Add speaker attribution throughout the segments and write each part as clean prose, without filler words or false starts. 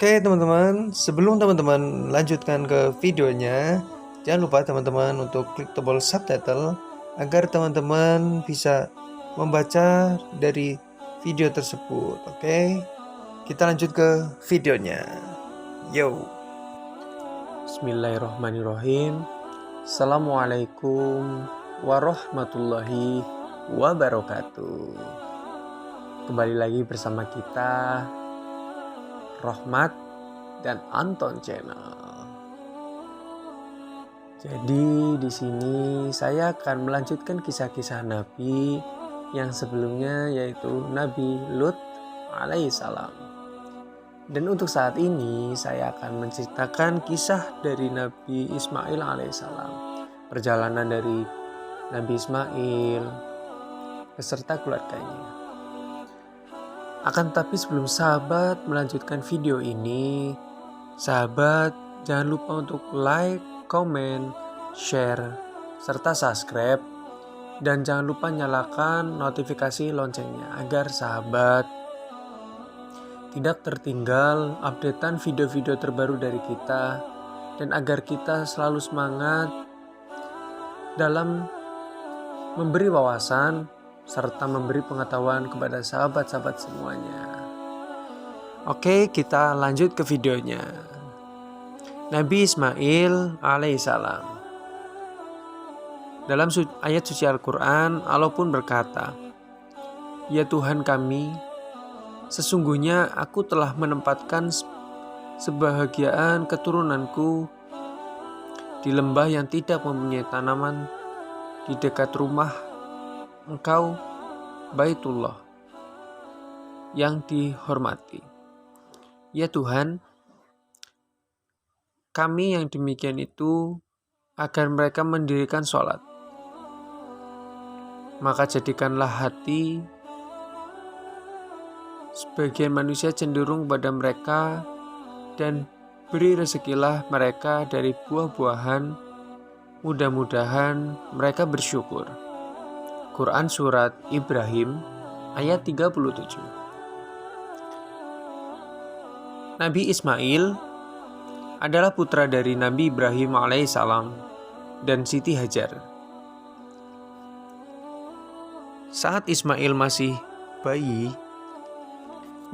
Speaker 1: Oke teman-teman, sebelum teman-teman lanjutkan ke videonya, jangan lupa teman-teman untuk klik tombol subtitle agar teman-teman bisa membaca dari video tersebut. Oke, kita lanjut ke videonya. Yo.
Speaker 2: Bismillahirrahmanirrahim. Assalamualaikum warahmatullahi wabarakatuh. Kembali lagi bersama kita Rohmat dan Anton Channel. Jadi di sini saya akan melanjutkan kisah-kisah Nabi yang sebelumnya, yaitu Nabi Lut alaihissalam. Dan untuk saat ini saya akan menceritakan kisah dari Nabi Ismail alaihissalam. Perjalanan dari Nabi Ismail beserta keluarganya. Akan tetapi sebelum sahabat melanjutkan video ini, sahabat jangan lupa untuk like, comment, share, serta subscribe. Dan jangan lupa nyalakan notifikasi loncengnya agar sahabat tidak tertinggal updatean video-video terbaru dari kita, dan agar kita selalu semangat dalam memberi wawasan serta memberi pengetahuan kepada sahabat-sahabat semuanya. Oke, kita lanjut ke videonya. Nabi Ismail alaihissalam. Dalam ayat suci Al-Quran, Allah pun berkata, "Ya Tuhan kami, sesungguhnya aku telah menempatkan sebahagian keturunanku di lembah yang tidak mempunyai tanaman di dekat rumah Engkau, Baitullah, yang dihormati. Ya Tuhan, kami yang demikian itu agar mereka mendirikan sholat. Maka jadikanlah hati sebagian manusia cenderung pada mereka, dan beri rezekilah mereka dari buah-buahan, mudah-mudahan mereka bersyukur." Quran Surat Ibrahim ayat 37. Nabi Ismail adalah putra dari Nabi Ibrahim alaihissalam dan Siti Hajar. Saat Ismail masih bayi,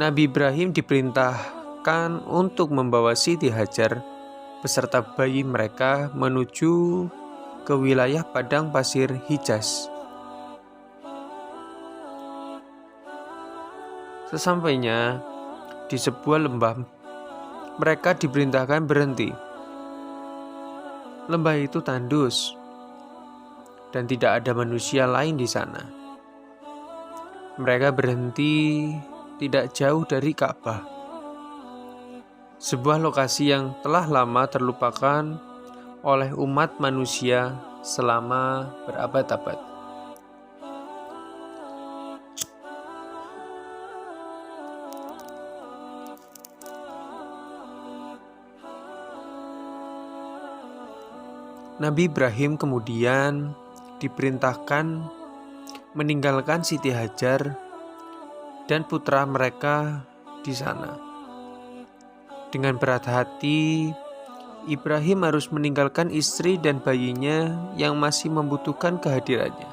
Speaker 2: Nabi Ibrahim diperintahkan untuk membawa Siti Hajar beserta bayi mereka menuju ke wilayah padang pasir Hijaz. Sesampainya di sebuah lembah, mereka diperintahkan berhenti. Lembah itu tandus dan tidak ada manusia lain di sana. Mereka berhenti tidak jauh dari Ka'bah, sebuah lokasi yang telah lama terlupakan oleh umat manusia selama berabad-abad. Nabi Ibrahim kemudian diperintahkan meninggalkan Siti Hajar dan putra mereka di sana. Dengan berat hati, Ibrahim harus meninggalkan istri dan bayinya yang masih membutuhkan kehadirannya.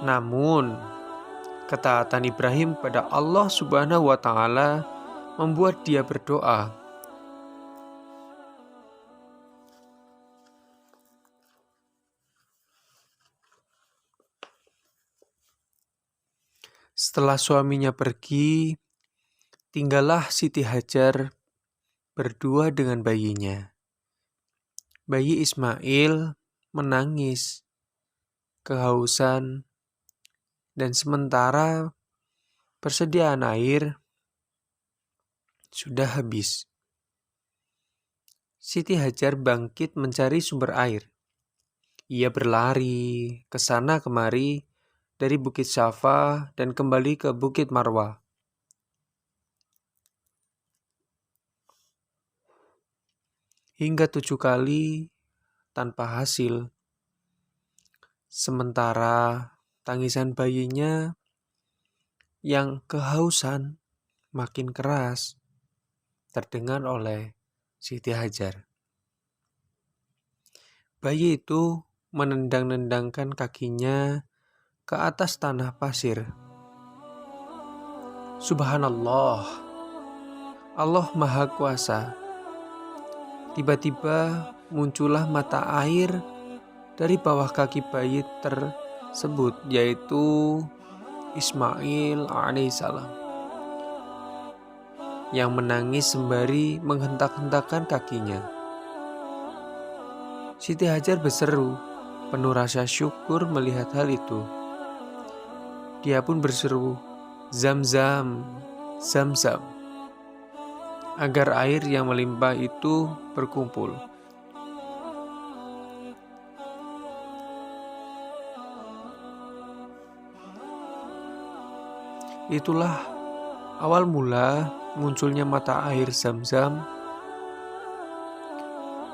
Speaker 2: Namun, ketaatan Ibrahim pada Allah Subhanahu wa Ta'ala membuat dia berdoa, setelah suaminya pergi, tinggallah Siti Hajar berdua dengan bayinya. Bayi Ismail menangis, kehausan, dan sementara persediaan air sudah habis. Siti Hajar bangkit mencari sumber air. Ia berlari ke sana kemari dari Bukit Syafa dan kembali ke Bukit Marwah. Hingga 7 kali tanpa hasil. Sementara tangisan bayinya yang kehausan makin keras. terdengar oleh Siti Hajar. Bayi itu menendang-nendangkan kakinya ke atas tanah pasir. Subhanallah, Allah Maha Kuasa. Tiba-tiba muncullah mata air dari bawah kaki bayi tersebut, yaitu Ismail alaihissalam, yang menangis sembari menghentak-hentakkan kakinya. Siti Hajar berseru, penuh rasa syukur melihat hal itu. Dia pun berseru, Zam-zam, Zam-zam, agar air yang melimpah itu berkumpul. Itulah awal mula munculnya mata air Zam-zam,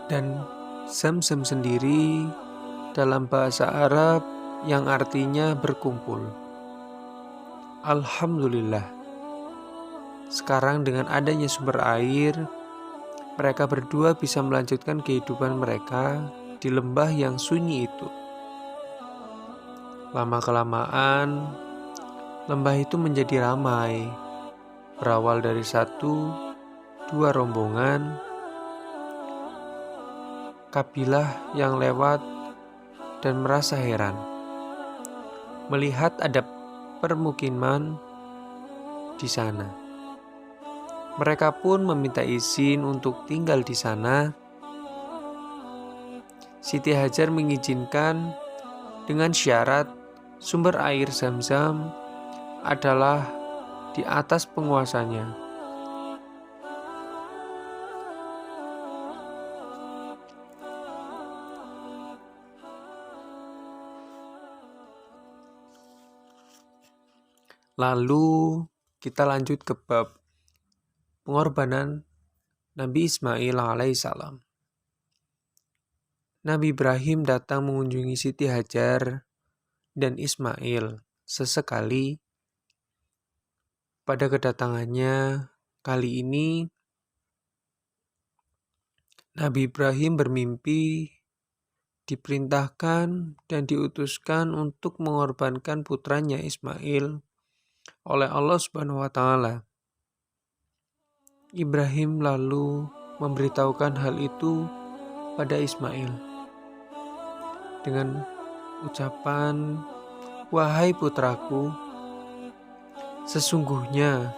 Speaker 2: dan Zam-zam sendiri dalam bahasa Arab yang artinya berkumpul. Alhamdulillah, sekarang dengan adanya sumber air, mereka berdua bisa melanjutkan kehidupan mereka di lembah yang sunyi itu. Lama-kelamaan, lembah itu menjadi ramai, berawal dari 1-2 rombongan kabilah yang lewat dan merasa heran melihat ada permukiman di sana. Mereka pun meminta izin untuk tinggal di sana. Siti Hajar mengizinkan dengan syarat sumber air Zam-zam adalah di atas penguasanya. Lalu kita lanjut ke bab pengorbanan Nabi Ismail alaihissalam. Nabi Ibrahim datang mengunjungi Siti Hajar dan Ismail sesekali. Pada kedatangannya kali ini, Nabi Ibrahim bermimpi diperintahkan dan diutuskan untuk mengorbankan putranya Ismail oleh Allah Subhanahu wa Ta'ala. Ibrahim lalu memberitahukan hal itu pada Ismail dengan ucapan, "Wahai putraku, sesungguhnya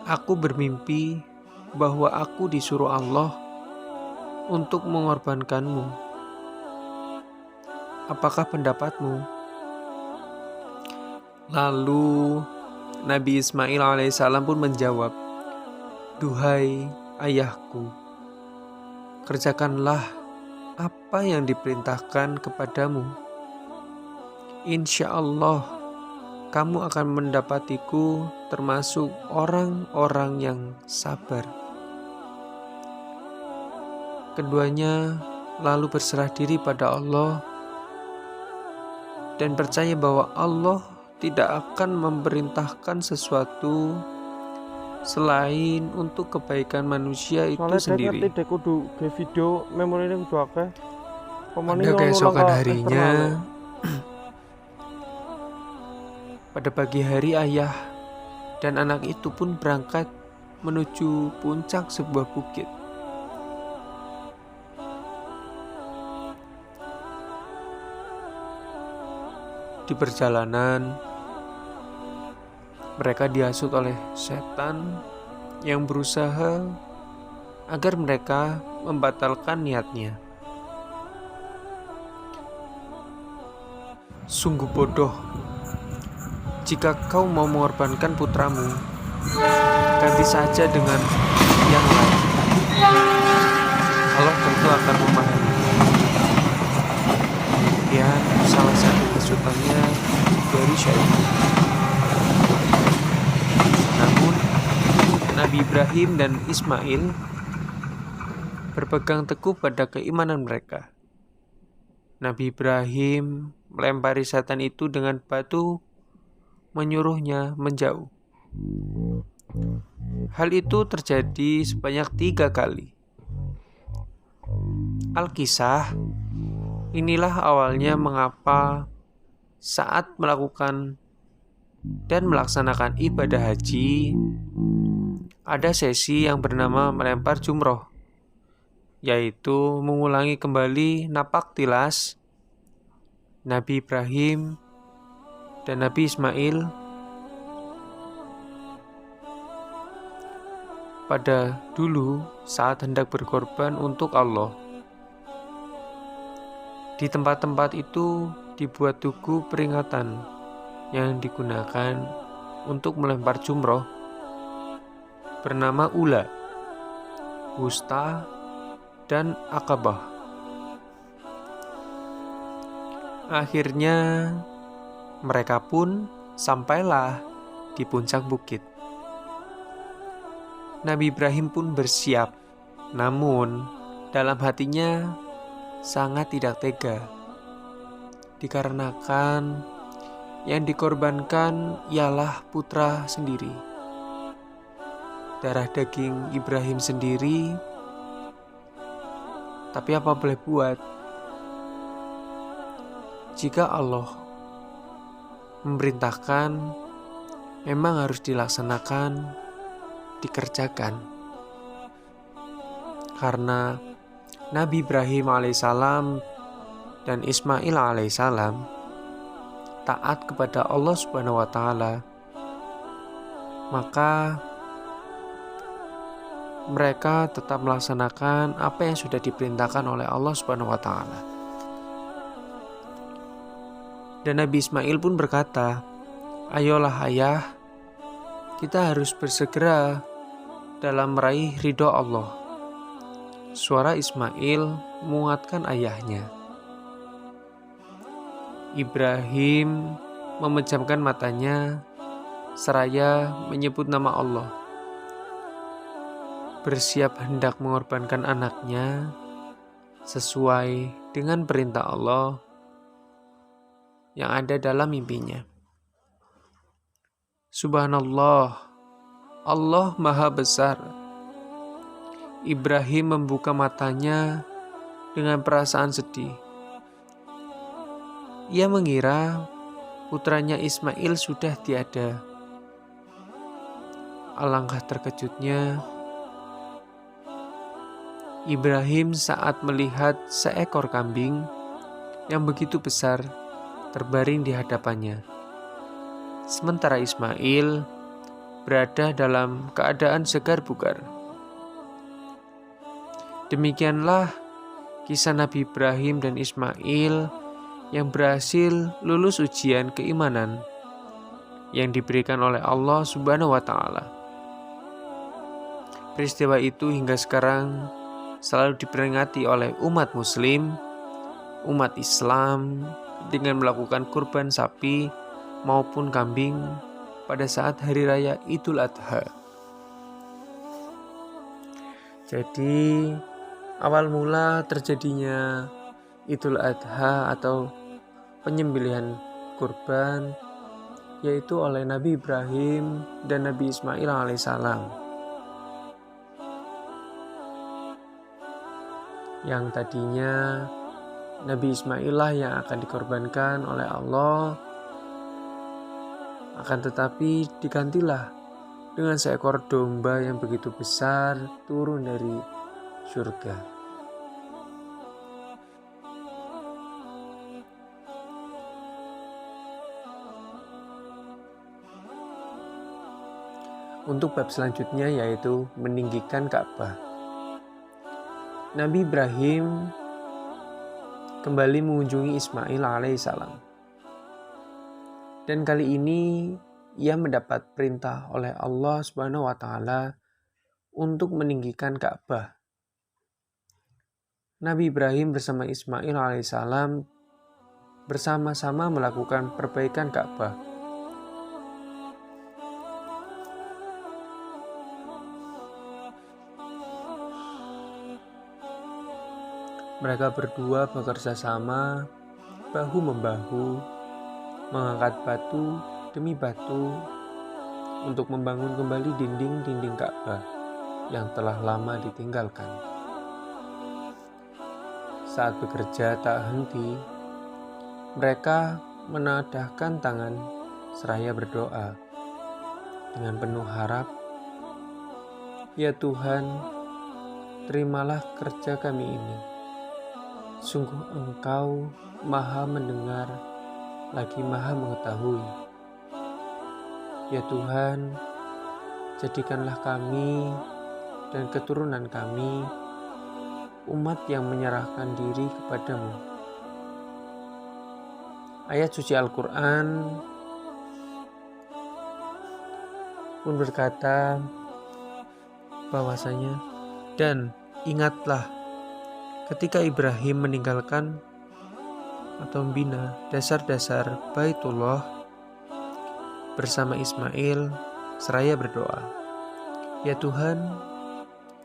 Speaker 2: aku bermimpi bahwa aku disuruh Allah untuk mengorbankanmu. Apakah pendapatmu?" Lalu Nabi Ismail alaihissalam pun menjawab, "Duhai ayahku, kerjakanlah apa yang diperintahkan kepadamu. Insya Allah kamu akan mendapatiku termasuk orang-orang yang sabar." Keduanya lalu berserah diri pada Allah dan percaya bahwa Allah tidak akan memerintahkan sesuatu selain untuk kebaikan manusia itu sendiri.
Speaker 3: Soalnya dek kudu ke video memori ini kudu akeh.
Speaker 2: Pada keesokan harinya, pada pagi hari ayah dan anak itu pun berangkat menuju puncak sebuah bukit. Di perjalanan, mereka dihasut oleh setan yang berusaha agar mereka membatalkan niatnya. Sungguh bodoh, jika kau mau mengorbankan putramu, ganti saja dengan yang lain. Allah tentu akan memahami. Kemudian salah satu hasutannya dari syaitan. Namun Nabi Ibrahim dan Ismail berpegang teguh pada keimanan mereka. Nabi Ibrahim melempari setan itu dengan batu, menyuruhnya menjauh. Hal itu terjadi sebanyak 3 kali. Alkisah, inilah awalnya mengapa saat melakukan dan melaksanakan ibadah haji, ada sesi yang bernama melempar jumroh, yaitu mengulangi kembali napak tilas Nabi Ibrahim dan Nabi Ismail pada dulu saat hendak berkorban untuk Allah. Di tempat-tempat itu dibuat tugu peringatan yang digunakan untuk melempar jumroh bernama Ula, Wusta, dan Aqabah. Akhirnya mereka pun sampailah di puncak bukit. Nabi Ibrahim pun bersiap, namun dalam hatinya sangat tidak tega, dikarenakan yang dikorbankan ialah putra sendiri, darah daging Ibrahim sendiri. Tapi apa boleh buat, jika Allah memerintahkan, memang harus dilaksanakan, dikerjakan. Karena Nabi Ibrahim alaihissalam dan Ismail alaihissalam taat kepada Allah Subhanahu wa taala, maka mereka tetap melaksanakan apa yang sudah diperintahkan oleh Allah Subhanahu wa taala. Dan Nabi Ismail pun berkata, "Ayolah ayah, kita harus bersegera dalam meraih ridho Allah." Suara Ismail menguatkan ayahnya. Ibrahim memejamkan matanya seraya menyebut nama Allah, bersiap hendak mengorbankan anaknya sesuai dengan perintah Allah yang ada dalam mimpinya. Subhanallah, Allah Maha Besar. Ibrahim membuka matanya dengan perasaan sedih. Ia mengira putranya Ismail sudah tiada. Alangkah terkejutnya Ibrahim saat melihat seekor kambing yang begitu besar terbaring di hadapannya. Sementara Ismail berada dalam keadaan segar bugar. Demikianlah kisah Nabi Ibrahim dan Ismail yang berhasil lulus ujian keimanan yang diberikan oleh Allah Subhanahu wa taala. Peristiwa itu hingga sekarang selalu diperingati oleh umat muslim, umat Islam dengan melakukan kurban sapi maupun kambing pada saat hari raya Idul Adha. Jadi awal mula terjadinya Idul Adha atau penyembelihan kurban yaitu oleh Nabi Ibrahim dan Nabi Ismail alaihissalam, yang tadinya Nabi Ismail lah yang akan dikorbankan oleh Allah, akan tetapi digantilah dengan seekor domba yang begitu besar turun dari surga. Untuk bab selanjutnya yaitu meninggikan Ka'bah. Nabi Ibrahim kembali mengunjungi Ismail alaihissalam. Dan kali ini ia mendapat perintah oleh Allah Subhanahu wa taala untuk meninggikan Ka'bah. Nabi Ibrahim bersama Ismail alaihissalam bersama-sama melakukan perbaikan Ka'bah. Mereka berdua bekerja sama, bahu-membahu, mengangkat batu demi batu untuk membangun kembali dinding-dinding Ka'bah yang telah lama ditinggalkan. Saat bekerja tak henti, mereka menadahkan tangan seraya berdoa dengan penuh harap, "Ya Tuhan, terimalah kerja kami ini. Sungguh Engkau Maha mendengar lagi Maha mengetahui. Ya Tuhan, jadikanlah kami dan keturunan kami umat yang menyerahkan diri kepadamu." Ayat suci Al-Quran pun berkata bahwasanya, "Dan ingatlah ketika Ibrahim meninggalkan atau membina dasar-dasar Baitullah bersama Ismail seraya berdoa, Ya Tuhan,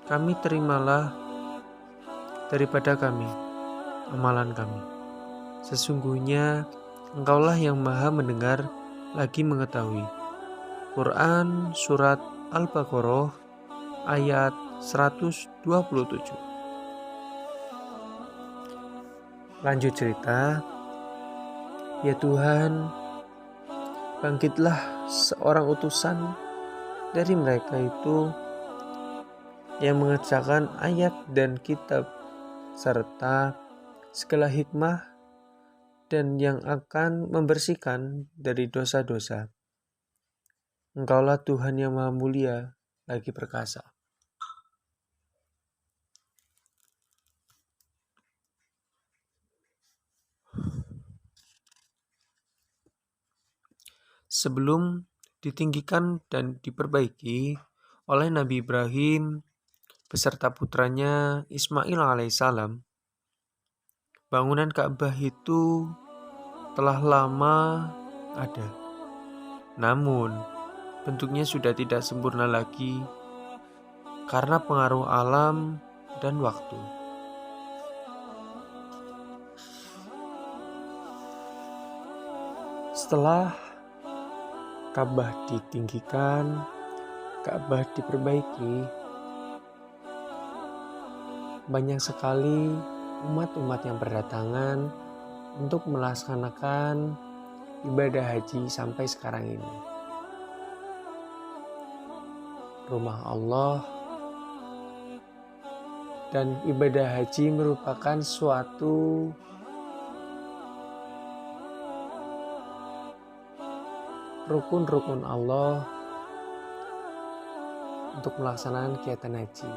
Speaker 2: kami terimalah daripada kami amalan kami. Sesungguhnya Engkaulah yang Maha mendengar lagi mengetahui." Quran Surat Al-Baqarah ayat 127. Lanjut cerita. Ya Tuhan, bangkitlah seorang utusan dari mereka itu yang mengerjakan ayat dan kitab serta segala hikmah dan yang akan membersihkan dari dosa-dosa. Engkaulah Tuhan yang Maha Mulia lagi perkasa. Sebelum ditinggikan dan diperbaiki oleh Nabi Ibrahim beserta putranya Ismail alaihissalam, bangunan Ka'bah itu telah lama ada. Namun, bentuknya sudah tidak sempurna lagi karena pengaruh alam dan waktu. Setelah Ka'bah ditinggikan, Ka'bah diperbaiki, banyak sekali umat-umat yang berdatangan untuk melaksanakan ibadah haji sampai sekarang ini. Rumah Allah dan ibadah haji merupakan suatu rukun-rukun Allah untuk melaksanakan kegiatan haji.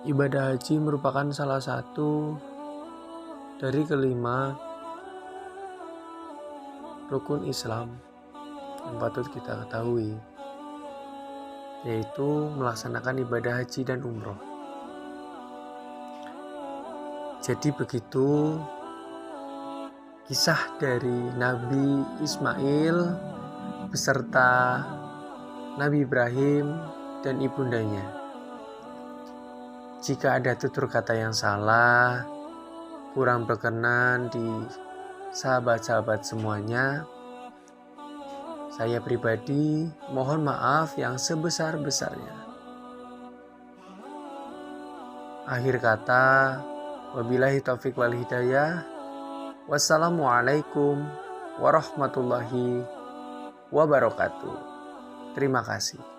Speaker 2: Ibadah haji merupakan salah satu dari kelima rukun Islam yang patut kita ketahui, yaitu melaksanakan ibadah haji dan umroh. Jadi begitu kisah dari Nabi Ismail beserta Nabi Ibrahim dan ibundanya. Jika ada tutur kata yang salah, kurang berkenan di sahabat-sahabat semuanya, saya pribadi mohon maaf yang sebesar-besarnya. Akhir kata, wabillahi taufiq wal hidayah. Wassalamualaikum warahmatullahi wabarakatuh. Terima kasih.